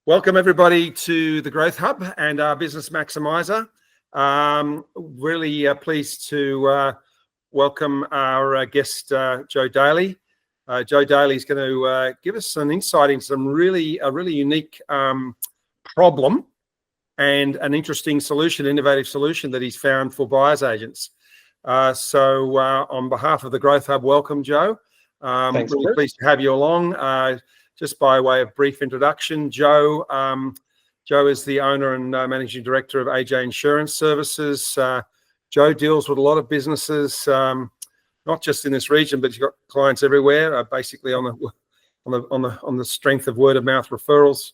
Welcome everybody to the Growth Hub and our business Maximiser. Really pleased to welcome our guest Joe Daly. Joe Daly is going to give us some insight into a really unique problem and an interesting solution, innovative solution that he's found for buyers agents. So on behalf of the Growth Hub, welcome Joe. Thanks, really Bruce. pleased to have you along. Just by way of brief introduction, Joe is the owner and managing director of AJ Insurance Services. Joe deals with a lot of businesses, not just in this region, but he's got clients everywhere. Basically on the strength of word of mouth referrals.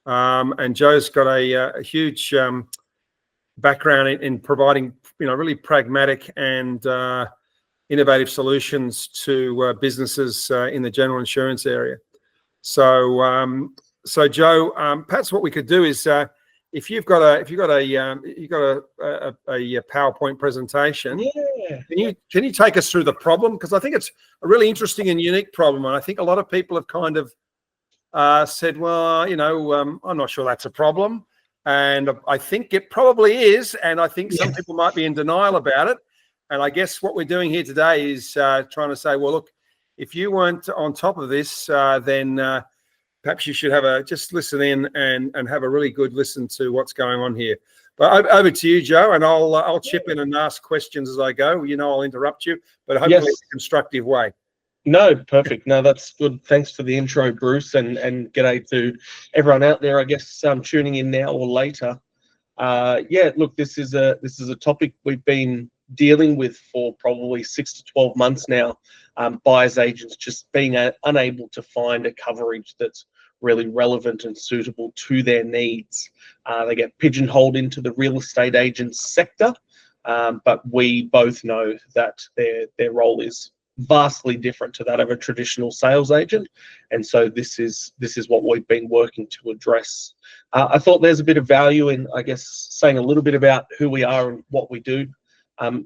And Joe's got a huge background in providing, really pragmatic and innovative solutions to businesses in the general insurance area. So Joe, perhaps what we could do is, if you've got a PowerPoint presentation, can you take us through the problem? Because I think it's a really interesting and unique problem, and I think a lot of people have kind of said, well, I'm not sure that's a problem, and I think it probably is, and I think some people might be in denial about it. And I guess what we're doing here today is trying to say, well, look, if you weren't on top of this, then perhaps you should just listen in and have a really good listen to what's going on here. But over to you, Joe, and I'll chip in and ask questions as I go. I'll interrupt you, but hopefully in a constructive way. No, perfect. No, that's good. Thanks for the intro, Bruce, and g'day to everyone out there, I guess, tuning in now or later. Look, this is a topic we've been dealing with for probably 6 to 12 months now. Buyers agents just being unable to find a coverage that's really relevant and suitable to their needs. They get pigeonholed into the real estate agent sector, but we both know that their role is vastly different to that of a traditional sales agent, and so this is what we've been working to address. I thought there's a bit of value in, I guess, saying a little bit about who we are and what we do.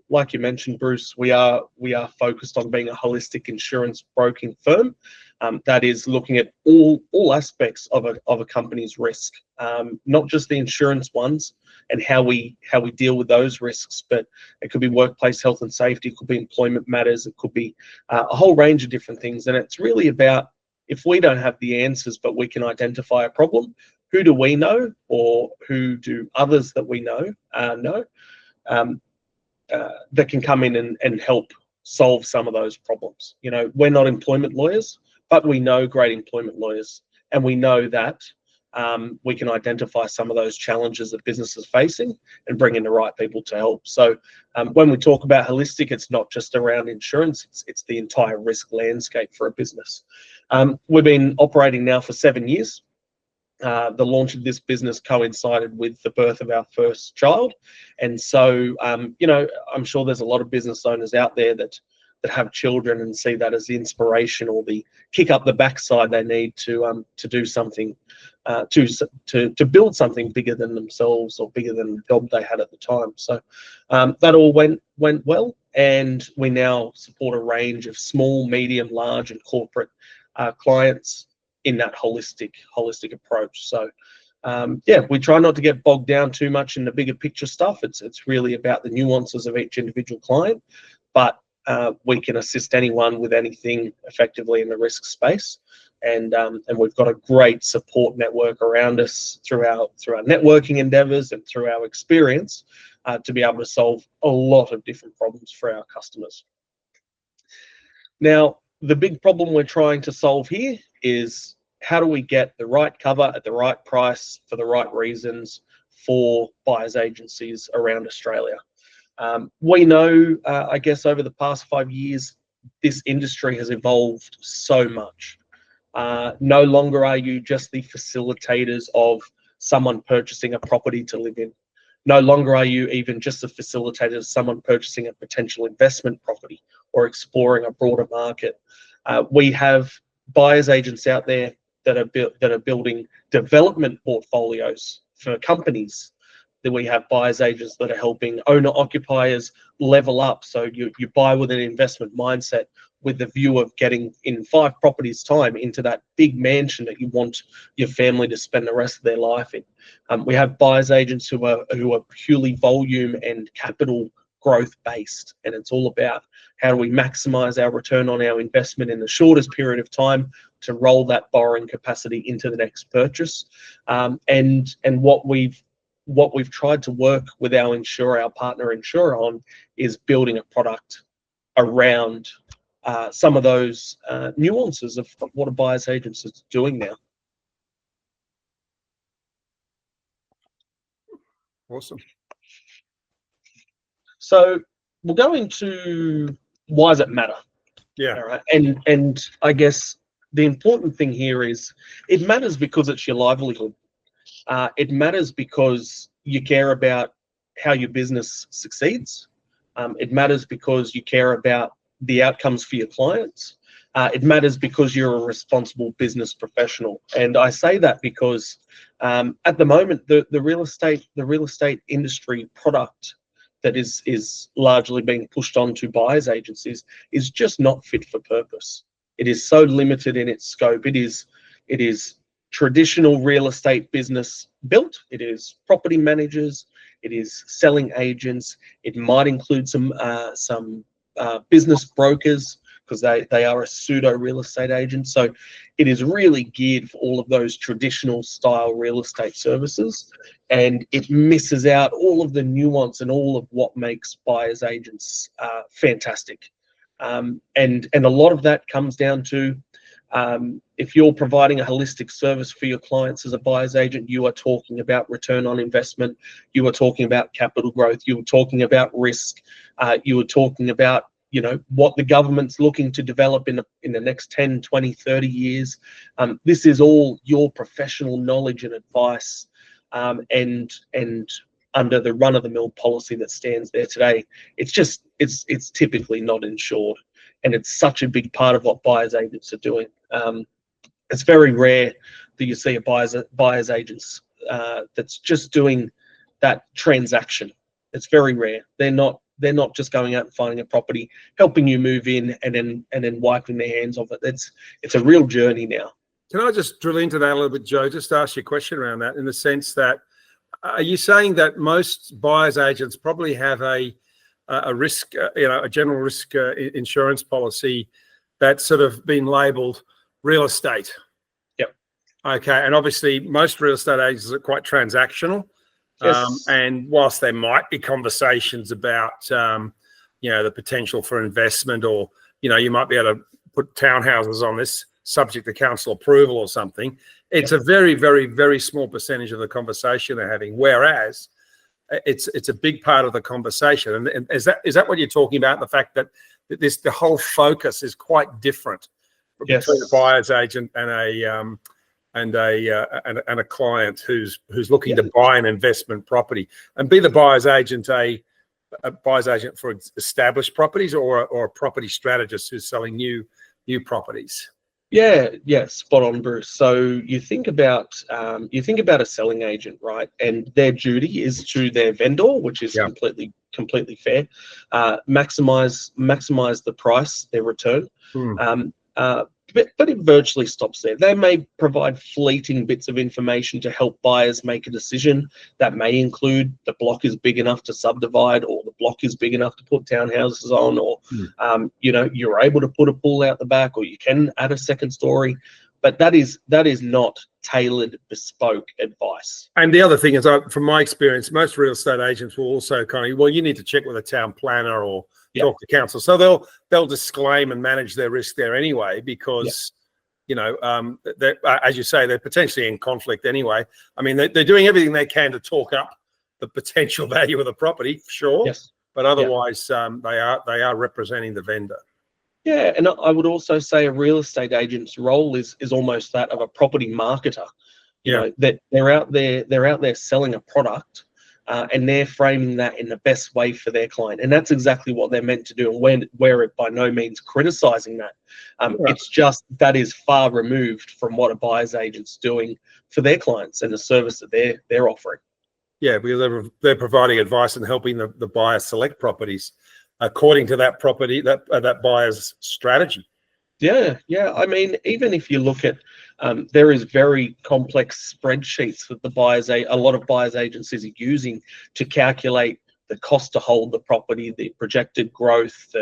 Like you mentioned, Bruce, we are focused on being a holistic insurance broking firm that is looking at all aspects of a company's risk, not just the insurance ones and how we deal with those risks, but it could be workplace health and safety, it could be employment matters, it could be a whole range of different things. And it's really about, if we don't have the answers, but we can identify a problem, who do we know, or who do others that we know that can come in and help solve some of those problems. We're not employment lawyers, but we know great employment lawyers, and we know that we can identify some of those challenges that businesses are facing and bring in the right people to help. So when we talk about holistic, it's not just around insurance, it's the entire risk landscape for a business. We've been operating now for 7 years. The launch of this business coincided with the birth of our first child, and so I'm sure there's a lot of business owners out there that have children and see that as the inspiration or the kick up the backside they need to do something, to build something bigger than themselves or bigger than the job they had at the time. So that all went well, and we now support a range of small, medium, large, and corporate clients in that holistic approach. So we try not to get bogged down too much in the bigger picture stuff. It's really about the nuances of each individual client, but we can assist anyone with anything effectively in the risk space, and we've got a great support network around us through our networking endeavors and through our experience to be able to solve a lot of different problems for our customers. Now, the big problem we're trying to solve here is, how do we get the right cover at the right price for the right reasons for buyers agencies around Australia? We know, I guess, over the past 5 years, this industry has evolved so much. No longer are you just the facilitators of someone purchasing a property to live in. No longer are you even just the facilitator of someone purchasing a potential investment property or exploring a broader market. We have buyers agents out there that are building development portfolios for companies. Then we have buyers agents that are helping owner occupiers level up. So you buy with an investment mindset. with the view of getting in 5 properties time into that big mansion that you want your family to spend the rest of their life in. We have buyers agents who are purely volume and capital growth based, and it's all about how do we maximize our return on our investment in the shortest period of time to roll that borrowing capacity into the next purchase. And what we've tried to work with our insurer, our partner insurer, on is building a product around some of those nuances of what a buyer's agent is doing now. Awesome. So we'll go into why does it matter? Yeah. All right. And I guess the important thing here is it matters because it's your livelihood. It matters because you care about how your business succeeds. It matters because you care about the outcomes for your clients. It matters because you're a responsible business professional. And I say that because at the moment, the real estate industry product that is largely being pushed onto buyers agencies is just not fit for purpose. It is so limited in its scope. It is traditional real estate business built. It is property managers. It is selling agents. It might include some business brokers, because they are a pseudo real estate agent. So it is really geared for all of those traditional style real estate services, and it misses out all of the nuance and all of what makes buyers agents fantastic. And a lot of that comes down to if you're providing a holistic service for your clients as a buyer's agent, you are talking about return on investment, you are talking about capital growth, you are talking about risk, you are talking about what the government's looking to develop in the next 10, 20, 30 years. This is all your professional knowledge and advice, and under the run-of-the-mill policy that stands there today, it's typically not insured, and it's such a big part of what buyers agents are doing. It's very rare that you see a buyers agents that's just doing that transaction. It's very rare. They're not just going out and finding a property, helping you move in, and then wiping their hands off it. It's a real journey now. Can I just drill into that a little bit, Joe? Just ask you a question around that, in the sense that, are you saying that most buyers agents probably have a risk, a general risk insurance policy that's sort of been labelled real estate? Yep. Okay, and obviously most real estate agents are quite transactional. Yes. And whilst there might be conversations about, the potential for investment, or, you might be able to put townhouses on this subject to council approval or something, it's a very, very, very small percentage of the conversation they're having. Whereas it's a big part of the conversation. And is that what you're talking about? The fact that the whole focus is quite different between a buyer's agent and a client who's looking to buy an investment property, and be the buyer's agent a buyer's agent for established properties, or a property strategist who's selling new properties. Yeah, spot on, Bruce. So you think about a selling agent, right? And their duty is to their vendor, which is completely fair. Maximize the price, their return. But it virtually stops there. They may provide fleeting bits of information to help buyers make a decision. That may include the block is big enough to subdivide, or the block is big enough to put townhouses on, or you're able to put a pool out the back, or you can add a second story. But that is not tailored, bespoke advice. And the other thing is, from my experience, most real estate agents will also you need to check with a town planner or talk to council. So they'll disclaim and manage their risk there anyway, because as you say, they're potentially in conflict anyway. I mean, they're doing everything they can to talk up the potential value of the property, sure. Yes. But otherwise, they are representing the vendor. Yeah, and I would also say a real estate agent's role is almost that of a property marketer. You know, that they're out there selling a product, and they're framing that in the best way for their client, and that's exactly what they're meant to do. And we're by no means criticizing that. It's just that is far removed from what a buyer's agent's doing for their clients and the service that they're offering. Yeah, because they're providing advice and helping the buyer select properties. according to that property, that buyer's strategy. Yeah, yeah. I mean, even if you look at, there is very complex spreadsheets that a lot of buyers agencies are using to calculate the cost to hold the property, the projected growth,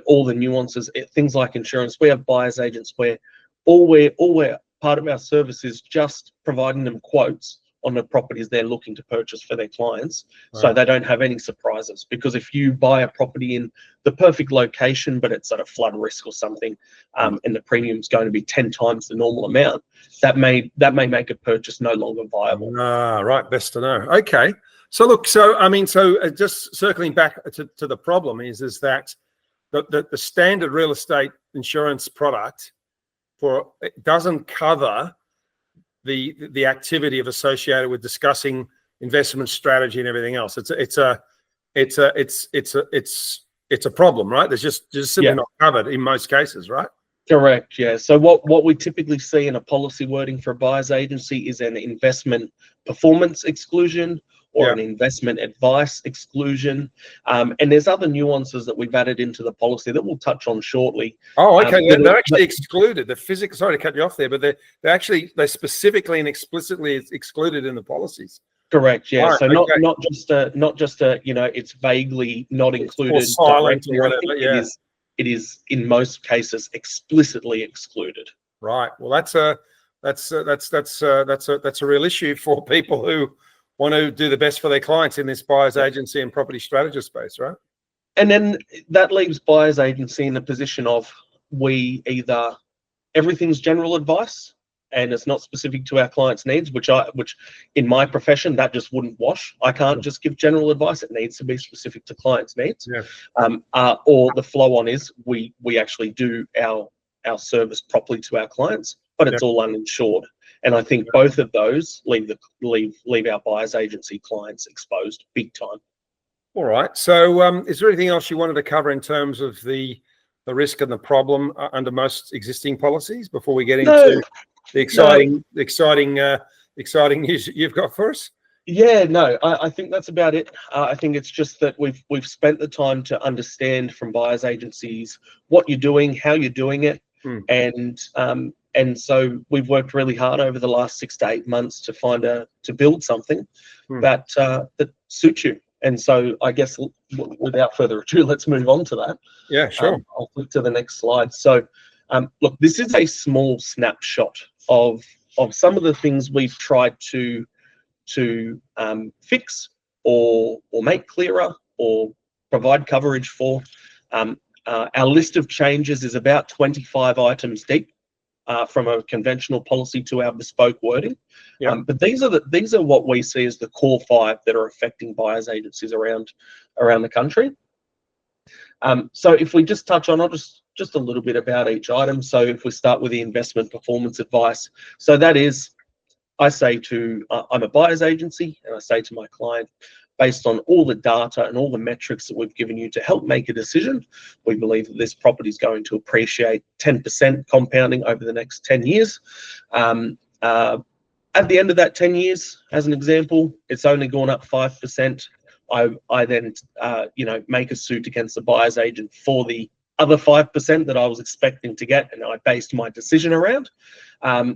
all the nuances, things like insurance. We have buyers agents where all we're part of our service is just providing them quotes on the properties they're looking to purchase for their clients, so they don't have any surprises. Because if you buy a property in the perfect location, but it's at a flood risk or something, and the premium's going to be 10 times the normal amount, that may make a purchase no longer viable. Right, best to know. Okay, so look, just circling back to the problem is that the standard real estate insurance product it doesn't cover the activity of associated with discussing investment strategy and everything else. It's a problem, right? There's just simply not covered in most cases, right? Correct. Yeah. So what we typically see in a policy wording for a buyer's agency is an investment performance exclusion or an investment advice exclusion, and there's other nuances that we've added into the policy that we'll touch on shortly. Oh, okay. They're actually excluded. The physics. Sorry to cut you off there, but they're specifically and explicitly excluded in the policies. Correct. Yeah. Right, So not just a it's vaguely not included. It's silent or whatever. Yeah. It is in most cases explicitly excluded. Right. Well, that's a real issue for people who want to do the best for their clients in this buyer's agency and property strategist space, right? And then that leaves buyer's agency in the position of everything's general advice and it's not specific to our clients' needs, which in my profession, that just wouldn't wash. I can't just give general advice. It needs to be specific to clients' needs. Yeah. Or the flow on is we actually do our service properly to our clients, but it's all uninsured. And I think both of those leave our buyer's agency clients exposed big time. All right. So is there anything else you wanted to cover in terms of the risk and the problem under most existing policies before we get into the exciting news that you've got for us? Yeah, no, I think that's about it. I think it's just that we've spent the time to understand from buyers agencies what you're doing, how you're doing it, and so we've worked really hard over the last 6 to 8 months to build something that suits you. And so I guess without further ado, let's move on to that. Yeah, sure. I'll flip to the next slide. So look, this is a small snapshot of some of the things we've tried to fix or make clearer or provide coverage for. Our list of changes is about 25 items deep, from a conventional policy to our bespoke wording. But these are what we see as the core 5 that are affecting buyers agencies around the country. So if we just touch on just a little bit about each item. So if we start with the investment performance advice, so that is, I'm a buyer's agency, and I say to my client, based on all the data and all the metrics that we've given you to help make a decision, we believe that this property is going to appreciate 10% compounding over the next 10 years. At the end of that 10 years, as an example, it's only gone up 5%. I then, make a suit against the buyer's agent for the other 5% that I was expecting to get, and I based my decision around.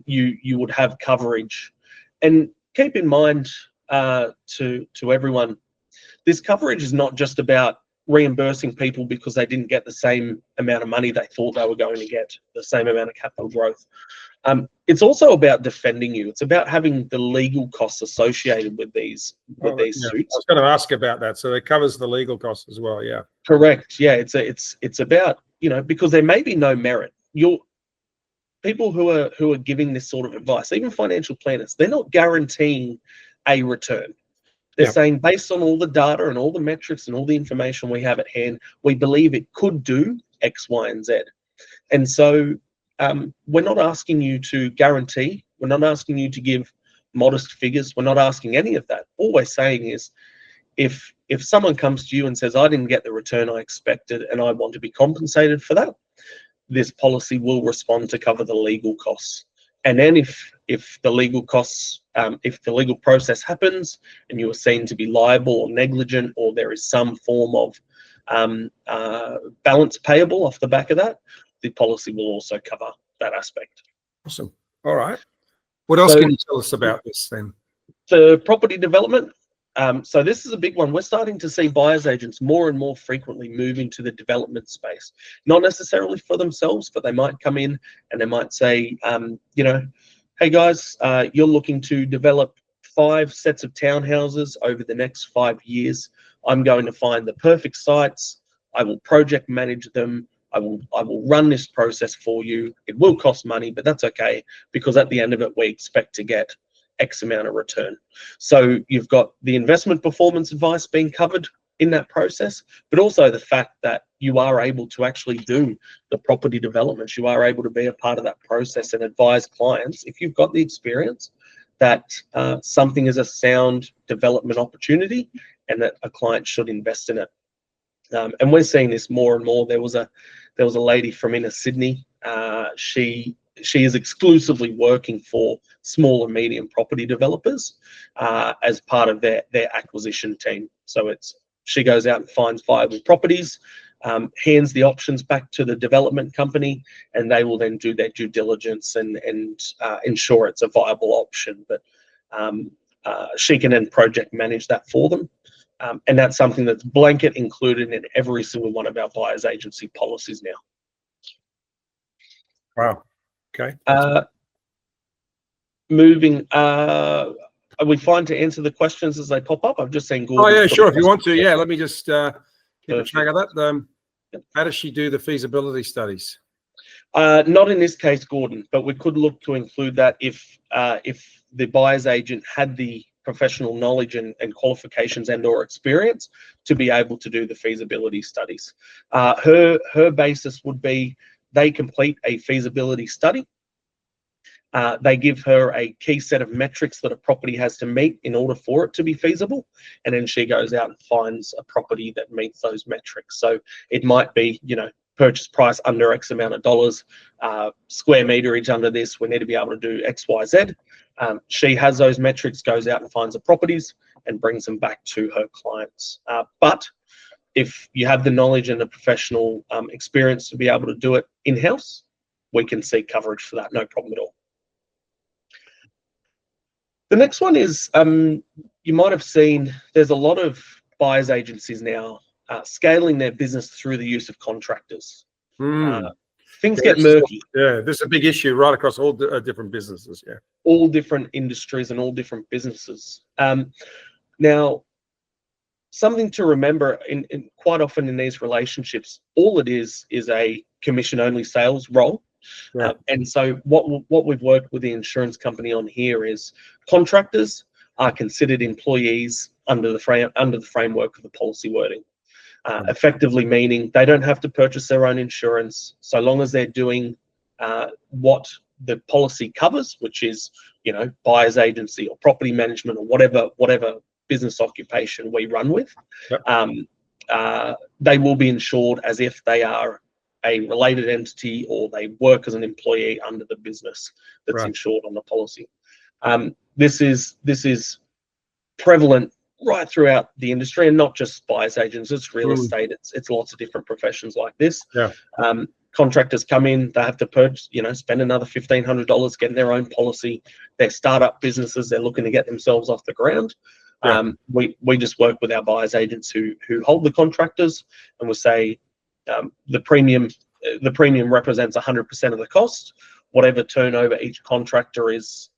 You would have coverage, and keep in mind, to everyone, this coverage is not just about reimbursing people because they didn't get the same amount of money they thought they were going to get, the same amount of capital growth. It's also about defending you. It's about having the legal costs associated with these suits. I was going to ask about that. So it covers the legal costs as well. Yeah. Correct. Yeah. It's about, because there may be no merit. People who are giving this sort of advice, even financial planners, they're not guaranteeing a return. They're saying, based on all the data and all the metrics and all the information we have at hand, we believe it could do X, Y, and Z. And so we're not asking you to guarantee. We're not asking you to give modest figures. We're not asking any of that. All we're saying is, if someone comes to you and says, I didn't get the return I expected and I want to be compensated for that, this policy will respond to cover the legal costs. And then if the legal costs, if the legal process happens and you are seen to be liable or negligent, or there is some form of balance payable off the back of that, the policy will also cover that aspect. Awesome. All right. What else can you tell us about this then? The property development. So this is a big one. We're starting to see buyers agents more and more frequently move into the development space, not necessarily for themselves, but they might come in and they might say, you know, hey guys, you're looking to develop 5 sets of townhouses over the next 5 years. I'm going to find the perfect sites. I will project manage them. I will run this process for you. It will cost money, but that's okay, because at the end of it, we expect to get X amount of return. So you've got the investment performance advice being covered in that process, but also the fact that you are able to actually do the property developments. You are able to be a part of that process and advise clients, if you've got the experience, that something is a sound development opportunity and that a client should invest in it. And we're seeing this more and more. There was a lady from inner Sydney. She is exclusively working for small and medium property developers as part of their acquisition team. So she goes out and finds viable properties, hands the options back to the development company, and they will then do their due diligence and ensure it's a viable option. But she can then project manage that for them. And that's something that's blanket included in every single one of our buyer's agency policies now. Wow. Okay. Moving, are we fine to answer the questions as they pop up? I've just seen Gordon. Oh yeah, sure. If you want to, yeah. Let me just keep a track of that. How does she do the feasibility studies? Not in this case, Gordon, but we could look to include that if the buyer's agent had the professional knowledge and qualifications and/or experience to be able to do the feasibility studies. Her basis would be they complete a feasibility study. They give her a key set of metrics that a property has to meet in order for it to be feasible, and then she goes out and finds a property that meets those metrics. So it might be, you know, purchase price under X amount of dollars, square meterage under this, we need to be able to do X, Y, Z. She has those metrics, goes out and finds the properties and brings them back to her clients. But if you have the knowledge and the professional experience to be able to do it in-house, we can seek coverage for that, no problem at all. The next one is, you might have seen, there's a lot of buyers agencies now scaling their business through the use of contractors. Things get murky. Yeah, this is a big issue right across all different businesses. Yeah, all different industries and all different businesses. Now, something to remember in quite often in these relationships, all it is a commission-only sales role. Yeah. And so what we've worked with the insurance company on here is contractors are considered employees under the framework of the policy wording. Effectively meaning they don't have to purchase their own insurance so long as they're doing what the policy covers, which is, you know, buyer's agency or property management or whatever business occupation we run with. Yep. They will be insured as if they are a related entity or they work as an employee under the business that's insured on the policy. This is prevalent right throughout the industry, and not just buyers agents. It's real estate. It's lots of different professions like this. Yeah. Contractors come in, they have to purchase, you know, spend another $1,500 getting their own policy. They're startup businesses. They're looking to get themselves off the ground. Yeah. We just work with our buyers agents who hold the contractors, and we say the premium represents 100% of the cost. Whatever turnover each contractor is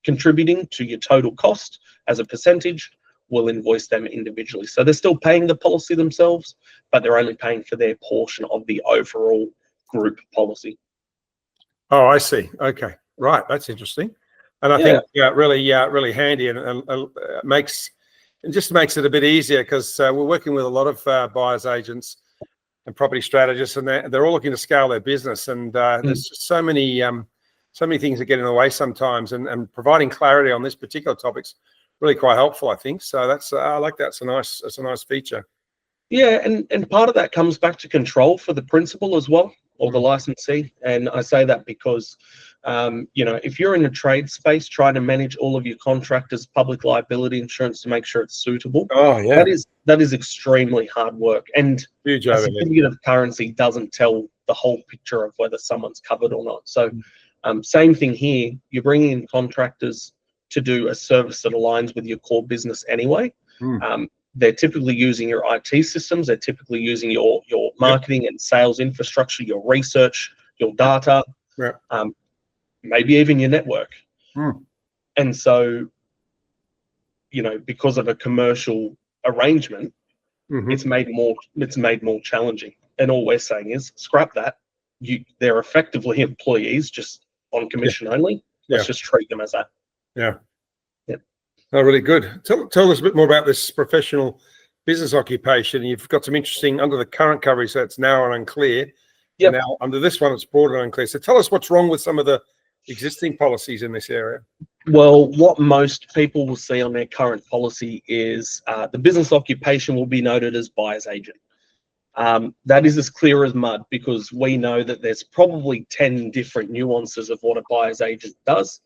contributing to your total cost as a percentage, we'll invoice them individually. So they're still paying the policy themselves, but they're only paying for their portion of the overall group policy. Oh, I see. Okay, right. That's interesting, and I think really handy, and just makes it a bit easier because we're working with a lot of buyers agents and property strategists, and they're all looking to scale their business, and there's just so many things that get in the way sometimes, and providing clarity on this particular topic's really quite helpful, I think. So that's I like that. It's a nice feature. Yeah, and part of that comes back to control for the principal as well. or the licensee. And I say that because, if you're in a trade space, trying to manage all of your contractors' public liability insurance to make sure it's suitable. Oh, yeah. That is extremely hard work. And Huge a overhead. certificate of currency doesn't tell the whole picture of whether someone's covered or not. So same thing here. You're bringing in contractors to do a service that aligns with your core business anyway. They're typically using your IT systems. They're typically using your marketing and sales infrastructure, your research, your data, maybe even your network. And so, because of a commercial arrangement, it's made more challenging. And all we're saying is scrap that. They're effectively employees, just on commission only. Let's just treat them as that. Yeah. Oh, really good. Tell us a bit more about this professional business occupation. You've got some interesting, under the current coverage, that's narrow and unclear. Yep. Now, under this one, it's broad and unclear. So tell us what's wrong with some of the existing policies in this area. Well, what most people will see on their current policy is the business occupation will be noted as buyer's agent. That is as clear as mud, because we know that there's probably 10 different nuances of what a buyer's agent does.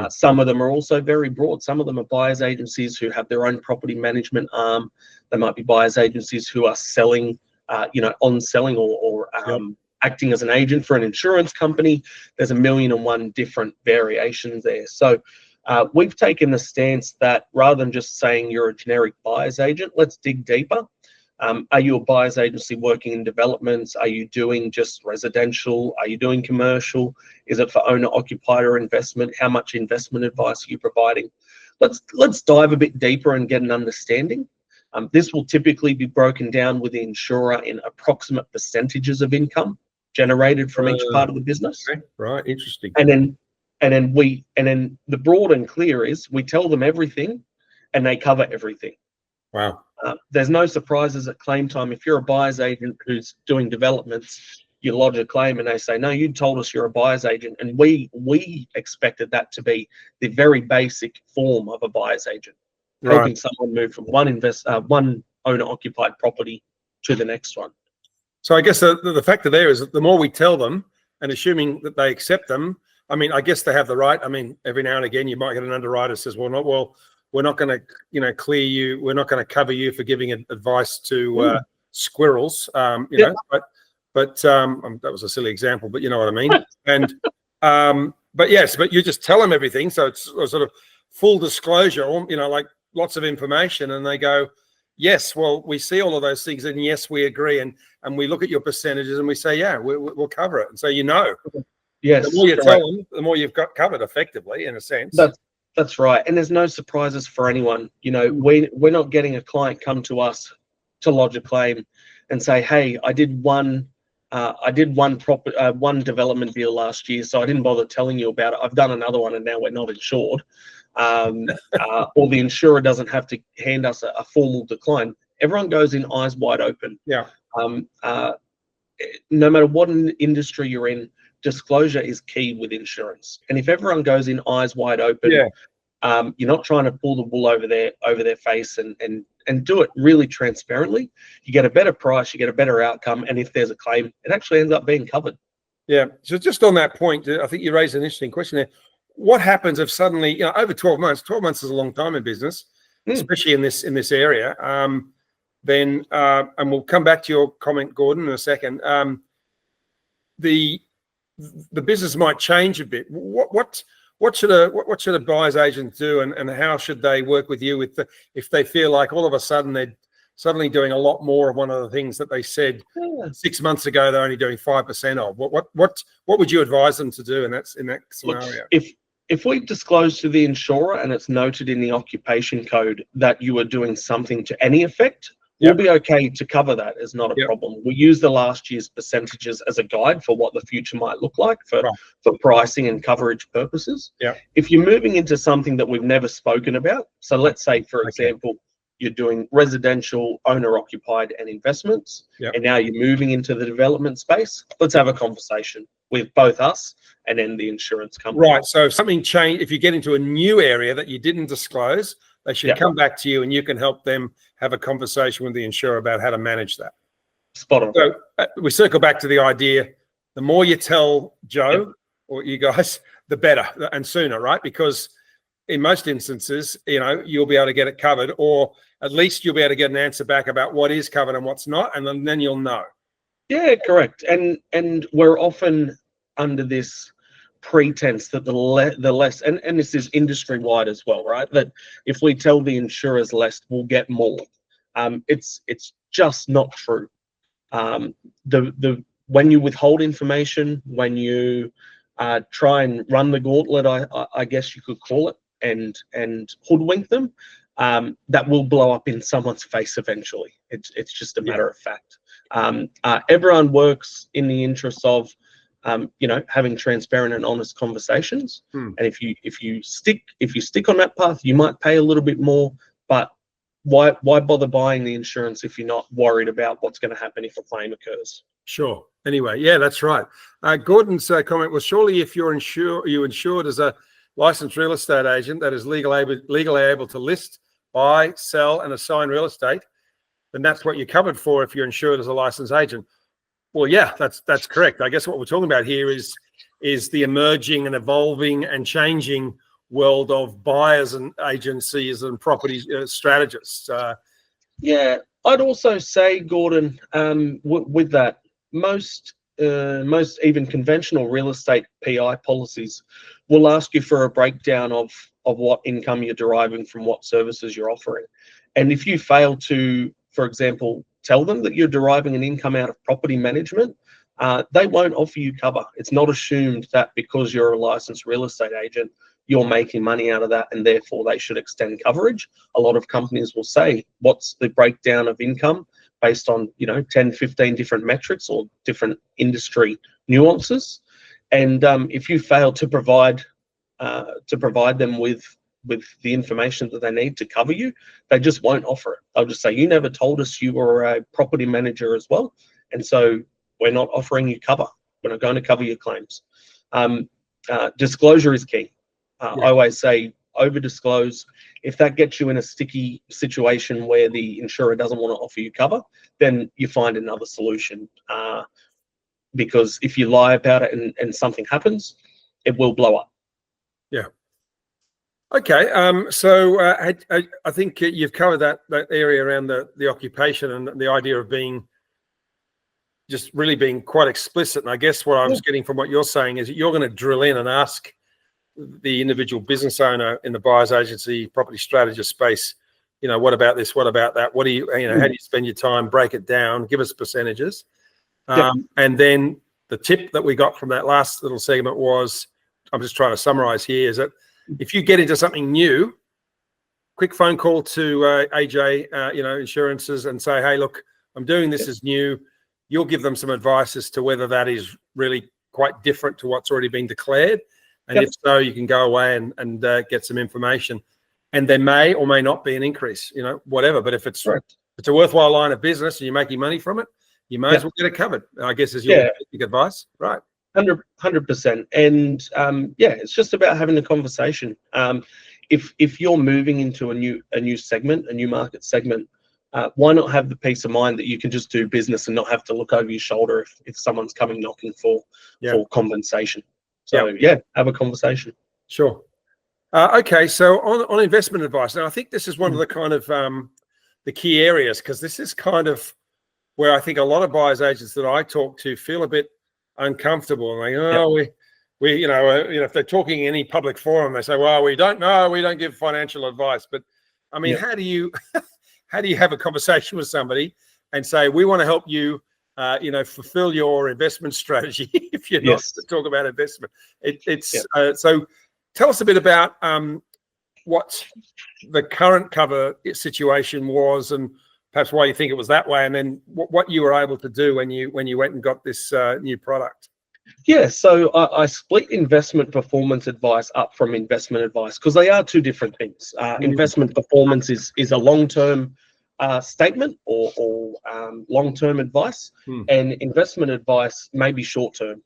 Some of them are also very broad. Some of them are buyer's agencies who have their own property management arm. They might be buyer's agencies who are selling, on selling or acting as an agent for an insurance company. There's 1,000,001 different variations there. So we've taken the stance that rather than just saying you're a generic buyer's agent, let's dig deeper. Are you a buyer's agency working in developments? Are you doing just residential? Are you doing commercial? Is it for owner occupied or investment? How much investment advice are you providing? Let's dive a bit deeper and get an understanding. This will typically be broken down with the insurer in approximate percentages of income generated from each part of the business. Okay. Right, interesting. And then the broad and clear is we tell them everything, and they cover everything. Wow. There's no surprises at claim time. If you're a buyer's agent who's doing developments, you lodge a claim and they say, no, you told us you're a buyer's agent. And we expected that to be the very basic form of a buyer's agent, helping someone move from one owner occupied property to the next one. So I guess the factor there is that the more we tell them, and assuming that they accept them, I mean, I guess they have the right. I mean, every now and again, you might get an underwriter says, we're not going to, clear you. We're not going to cover you for giving advice to squirrels. But that was a silly example, but you know what I mean. And but you just tell them everything, so it's a sort of full disclosure, like lots of information, and they go, yes, well, we see all of those things, and yes, we agree, and we look at your percentages, and we say, yeah, we'll cover it, and so yes, the more you tell them, the more you've got covered, effectively, in a sense. That's right, and there's no surprises for anyone. We're not getting a client come to us to lodge a claim and say, "Hey, I did one development deal last year, so I didn't bother telling you about it. I've done another one, and now we're not insured." Or the insurer doesn't have to hand us a formal decline. Everyone goes in eyes wide open. Yeah. No matter what industry you're in, disclosure is key with insurance. And if everyone goes in eyes wide open, you're not trying to pull the wool over their face and do it really transparently, you get a better price, you get a better outcome, and if there's a claim, it actually ends up being covered. Yeah. So just on that point, I think you raised an interesting question there. What happens if suddenly, over 12 months, 12 months is a long time in business, especially in this area. Then, and we'll come back to your comment, Gordon, in a second. The business might change a bit. What should a buyer's agent do, and how should they work with you if they feel like all of a sudden they're suddenly doing a lot more of one of the things that they said 6 months ago they're only doing 5% of? What would you advise them to do in that scenario? Look, if we disclose to the insurer and it's noted in the occupation code that you are doing something to any effect, we'll be okay to cover that as not a problem. We use the last year's percentages as a guide for what the future might look like for pricing and coverage purposes. If you're moving into something that we've never spoken about, so let's say, for example, you're doing residential, owner-occupied and investments, and now you're moving into the development space, let's have a conversation with both us and then the insurance company. Right, so if something changed, if you get into a new area that you didn't disclose, they should come back to you and you can help them have a conversation with the insurer about how to manage that. Spot on. So we circle back to the idea the more you tell Joe or you guys, the better and sooner, right? Because in most instances, you'll be able to get it covered, or at least you'll be able to get an answer back about what is covered and what's not, and then you'll know. Yeah, correct. And we're often under this pretense that the less, and this is industry wide as well, right? That if we tell the insurers less, we'll get more. It's just not true. When you withhold information, when you try and run the gauntlet, I guess you could call it, and hoodwink them, that will blow up in someone's face eventually. It's just a matter of fact. Everyone works in the interest of having transparent and honest conversations. And if you stick on that path, you might pay a little bit more, but why bother buying the insurance if you're not worried about what's going to happen if a claim occurs? Sure. Anyway, yeah, that's right. Gordon's comment was, surely if you're insured as a licensed real estate agent that is legally able to list, buy, sell, and assign real estate, then that's what you're covered for if you're insured as a licensed agent. Well, yeah, that's correct. I guess what we're talking about here is the emerging and evolving and changing world of buyers and agencies and property strategists. Yeah, I'd also say, Gordon, with that, most even conventional real estate PI policies will ask you for a breakdown of what income you're deriving from what services you're offering. And if you fail to, for example, tell them that you're deriving an income out of property management, they won't offer you cover. It's not assumed that because you're a licensed real estate agent, you're making money out of that, and therefore they should extend coverage. A lot of companies will say, what's the breakdown of income based on 10, 15 different metrics or different industry nuances. And if you fail to provide them with the information that they need to cover you, they just won't offer it. They'll just say, you never told us you were a property manager as well, and so we're not offering you cover. We're not going to cover your claims. Disclosure is key. I always say over disclose. If that gets you in a sticky situation where the insurer doesn't want to offer you cover, then you find another solution. Because if you lie about it and something happens, it will blow up. Yeah. Okay. So I think you've covered that area around the occupation and the idea of being quite explicit. And I guess what I was getting from what you're saying is that you're going to drill in and ask the individual business owner in the buyer's agency property strategist space, what about this? What about that? What do you how do you spend your time? Break it down, give us percentages. And then the tip that we got from that last little segment was, I'm just trying to summarize here, is that if you get into something new, quick phone call to AJ, insurances, and say, hey, look, I'm doing this as new. You'll give them some advice as to whether that is really quite different to what's already been declared. And if so, you can go away and get some information. And there may or may not be an increase, whatever. But if it's a worthwhile line of business and you're making money from it, you may as well get it covered, I guess, is your basic advice. Right. 100%. And it's just about having a conversation. If you're moving into a new segment, a new market segment, why not have the peace of mind that you can just do business and not have to look over your shoulder if someone's coming knocking for compensation? So have a conversation. Sure. Okay, so on investment advice, now I think this is one of the kind of the key areas, because this is kind of where I think a lot of buyers agents that I talk to feel a bit uncomfortable, and they we if they're talking in any public forum, they say, well, we don't know, we don't give financial advice. But I mean, how do you have a conversation with somebody and say, we want to help you fulfill your investment strategy if you're not to talk about investment? So tell us a bit about what the current cover situation was, and perhaps why you think it was that way, and then what you were able to do when you went and got this new product. Yeah, so I split investment performance advice up from investment advice because they are two different things. Investment performance is a long-term statement or long-term advice, and investment advice may be short-term,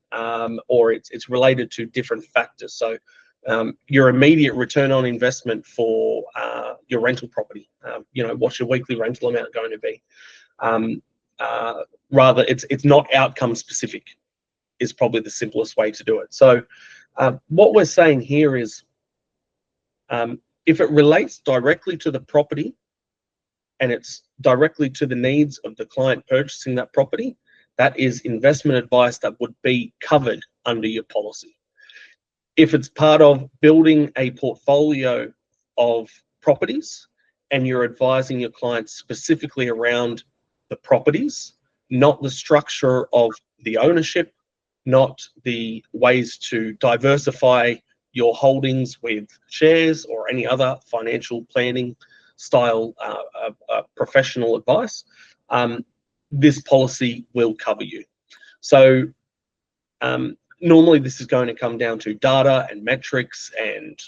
or it's related to different factors. So your immediate return on investment for your rental property, what's your weekly rental amount going to be? Rather, it's not outcome specific. is probably the simplest way to do it. So what we're saying here is, if it relates directly to the property and it's directly to the needs of the client purchasing that property, that is investment advice that would be covered under your policy. If it's part of building a portfolio of properties and you're advising your clients specifically around the properties, not the structure of the ownership, not the ways to diversify your holdings with shares or any other financial planning style professional advice, this policy will cover you. So normally this is going to come down to data and metrics and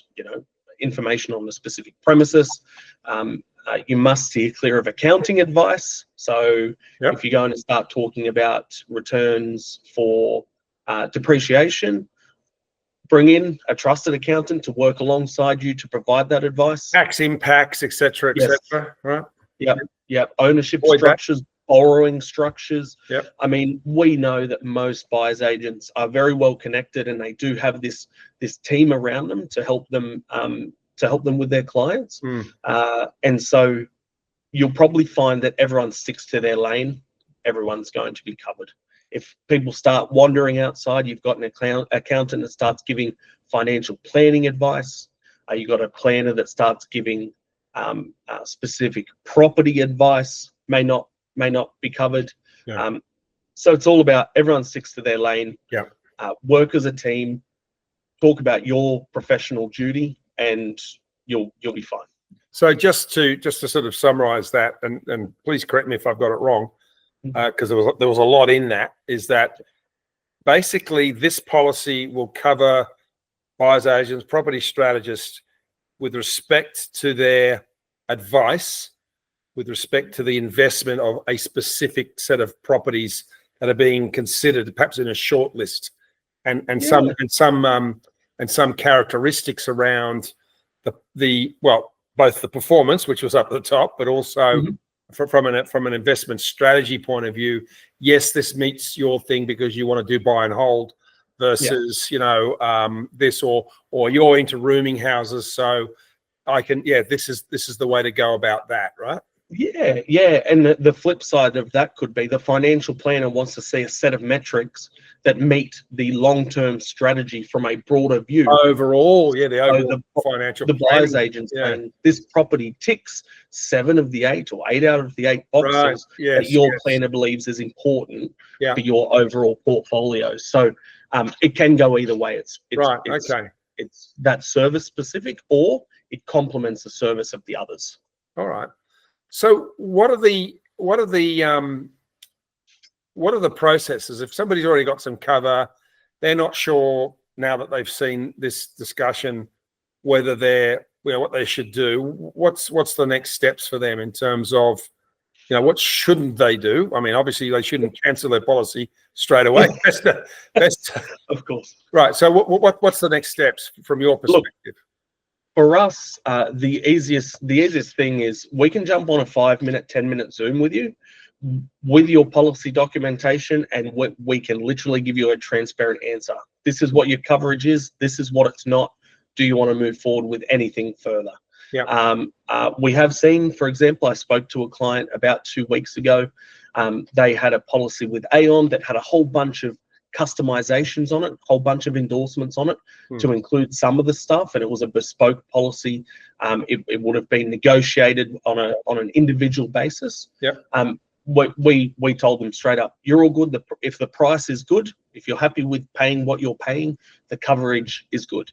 information on the specific premises. You must steer clear of accounting advice. So if you're going to start talking about returns for depreciation, bring in a trusted accountant to work alongside you to provide that advice. Tax impacts, etc., etc. Right? Yep. Ownership structures, borrowing structures. Yep. I mean, we know that most buyers agents are very well connected, and they do have this team around them to help them with their clients. And so you'll probably find that everyone sticks to their lane. Everyone's going to be covered. If people start wandering outside, you've got an accountant that starts giving financial planning advice. You've got a planner that starts giving specific property advice, may not be covered. So it's all about everyone sticks to their lane. Work as a team, talk about your professional duty, and you'll be fine. So just to sort of summarize that, and please correct me if I've got it wrong, because there was a lot in that, is that basically this policy will cover buyers agents, property strategists with respect to their advice, with respect to the investment of a specific set of properties that are being considered, perhaps in a short list, and some characteristics around both the performance, which was up at the top, but also from an investment strategy point of view. Yes, this meets your thing because you want to do buy and hold versus this, or you're into rooming houses, so I can this is the way to go about that, right? And the flip side of that could be the financial planner wants to see a set of metrics that meet the long-term strategy from a broader view. Overall, the overall financial the buyer's agent's saying this property ticks 7 of the 8 or 8 out of the 8 boxes that your planner believes is important for your overall portfolio. So it can go either way. It's that service specific, or it complements the service of the others. All right. So what are the processes if somebody's already got some cover, they're not sure now that they've seen this discussion whether they're what they should do? What's the next steps for them in terms of what shouldn't they do? I mean, obviously they shouldn't cancel their policy straight away. That's of course. Right. So what's the next steps from your perspective? Look, for us, the easiest thing is we can jump on a 5-minute, 10-minute Zoom with you with your policy documentation, and we can literally give you a transparent answer. This is what your coverage is. This is what it's not. Do you want to move forward with anything further? We have seen, for example, I spoke to a client about 2 weeks ago. They had a policy with Aon that had a whole bunch of customizations on it, a whole bunch of endorsements on it to include some of the stuff, and it was a bespoke policy. It would have been negotiated on an individual basis. We told them straight up, you're all good. If the price is good, if you're happy with paying what you're paying, the coverage is good.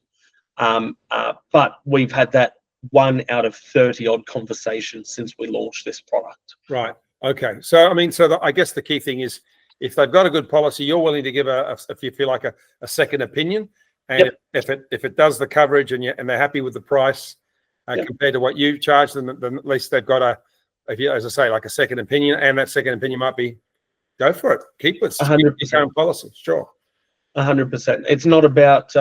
But we've had that 1 out of 30 odd conversations since we launched this product. Right. Okay. So I mean, I guess the key thing is, if they've got a good policy, you're willing to give if you feel like a second opinion, and if it does the coverage and they're happy with the price compared to what you charge them, then at least they've got as I say, like a second opinion, and that second opinion might be, go for it, keep it, 100% policy, sure. 100%. It's not about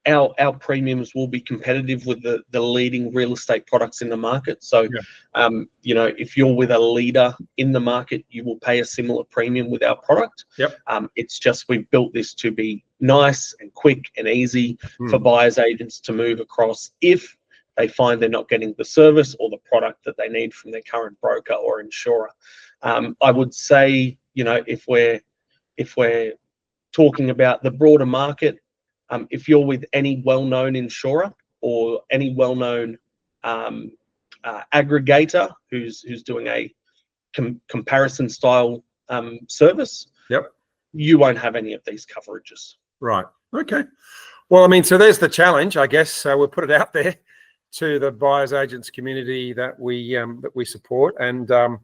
our premiums will be competitive with the leading real estate products in the market. So, if you're with a leader in the market, you will pay a similar premium with our product. Yep. It's just we've built this to be nice and quick and easy for buyers agents to move across if they find they're not getting the service or the product that they need from their current broker or insurer. I would say, if we're talking about the broader market, if you're with any well-known insurer or any well-known aggregator who's doing a comparison style service, you won't have any of these coverages. Right. Okay. Well, I mean, so there's the challenge, I guess. We'll put it out there to the buyers agents community that we support, and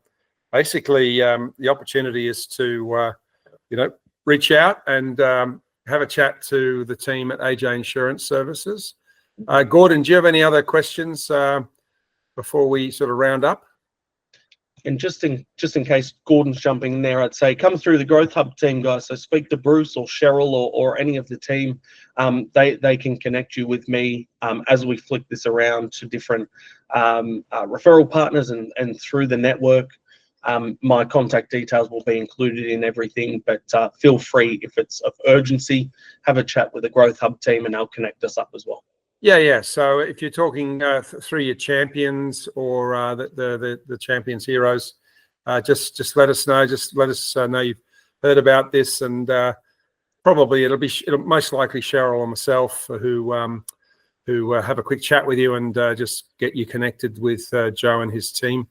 basically the opportunity is to reach out and have a chat to the team at AJ Insurance Services. Gordon, do you have any other questions before we sort of round up? And just in case Gordon's jumping in there, I'd say come through the Growth Hub team, guys. So speak to Bruce or Cheryl or any of the team. They can connect you with me as we flick this around to different referral partners and through the network. My contact details will be included in everything, but feel free, if it's of urgency, have a chat with the Growth Hub team and they'll connect us up as well. Yeah. So if you're talking through your champions or the champions heroes, just let us know. Just let us know you've heard about this, and probably it'll most likely Cheryl or myself who have a quick chat with you and just get you connected with Joe and his team.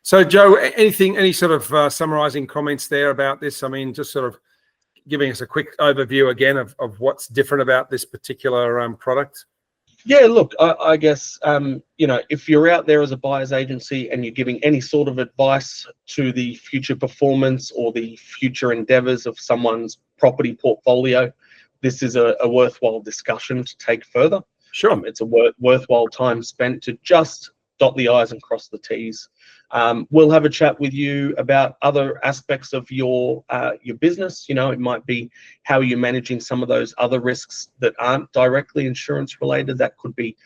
So Joe, any sort of summarizing comments there about this? I mean, just sort of giving us a quick overview again of what's different about this particular product. Yeah, look, I guess, if you're out there as a buyer's agency and you're giving any sort of advice to the future performance or the future endeavors of someone's property portfolio, this is a worthwhile discussion to take further. Sure. It's a worthwhile time spent to just dot the I's and cross the T's. We'll have a chat with you about other aspects of your business. It might be how you're managing some of those other risks that aren't directly insurance related. That could be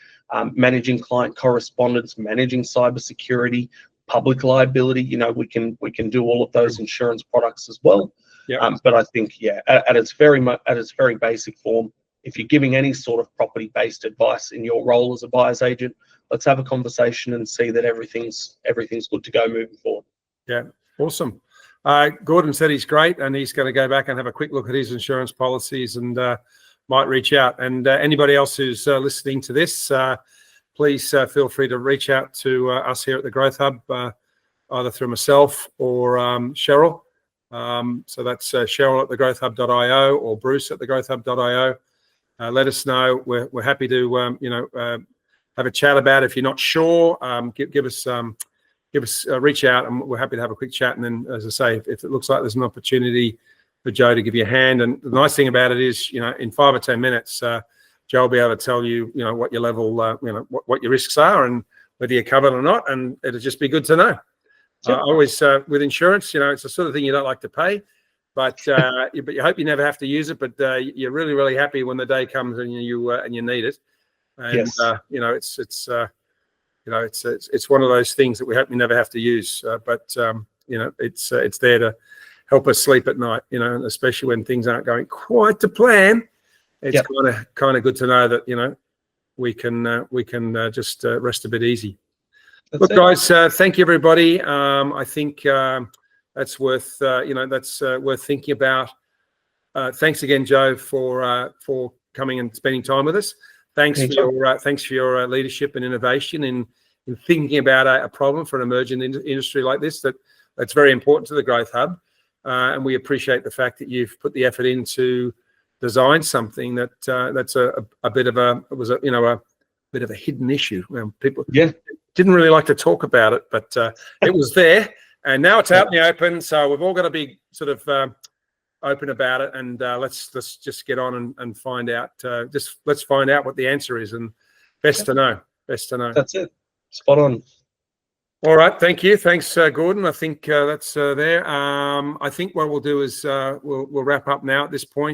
managing client correspondence, managing cybersecurity, public liability. We can do all of those insurance products as well. Yeah. But I think, at its very basic form, if you're giving any sort of property-based advice in your role as a buyer's agent, let's have a conversation and see that everything's good to go moving forward. Yeah, awesome. Gordon said he's great, and he's going to go back and have a quick look at his insurance policies and might reach out. And anybody else who's listening to this, please feel free to reach out to us here at the Growth Hub, either through myself or Cheryl. So that's Cheryl at thegrowthhub.io or Bruce at thegrowthhub.io. Let us know. We're happy to have a chat about it. If you're not sure, give us reach out, and we're happy to have a quick chat. And then, as I say, if it looks like there's an opportunity for Joe to give you a hand, and the nice thing about it is, in 5 or 10 minutes, Joe will be able to tell you, what your level, what your risks are and whether you're covered or not, and it'll just be good to know. Sure. Always with insurance, it's the sort of thing you don't like to pay, but you hope you never have to use it. But you're really, really happy when the day comes and you need it. And yes. It's one of those things that we hope we never have to use. But it's there to help us sleep at night. And especially when things aren't going quite to plan. It's kind of good to know that we can just rest a bit easy. Look, guys, thank you, everybody. I think that's worth worth thinking about. Thanks again, Joe, for coming and spending time with us. Thanks for your leadership and innovation in thinking about a problem for an emerging industry like this. That's very important to the Growth Hub, and we appreciate the fact that you've put the effort in to design something that's a bit of a hidden issue. People didn't really like to talk about it, but it was there, and now it's out in the open. So we've all got to be sort of open about it, and let's just get on and find out. Let's find out what the answer is, and best to know. That's it. Spot on. All right, thank you. Thanks, Gordon. I think that's there. I think what we'll do is we'll wrap up now at this point.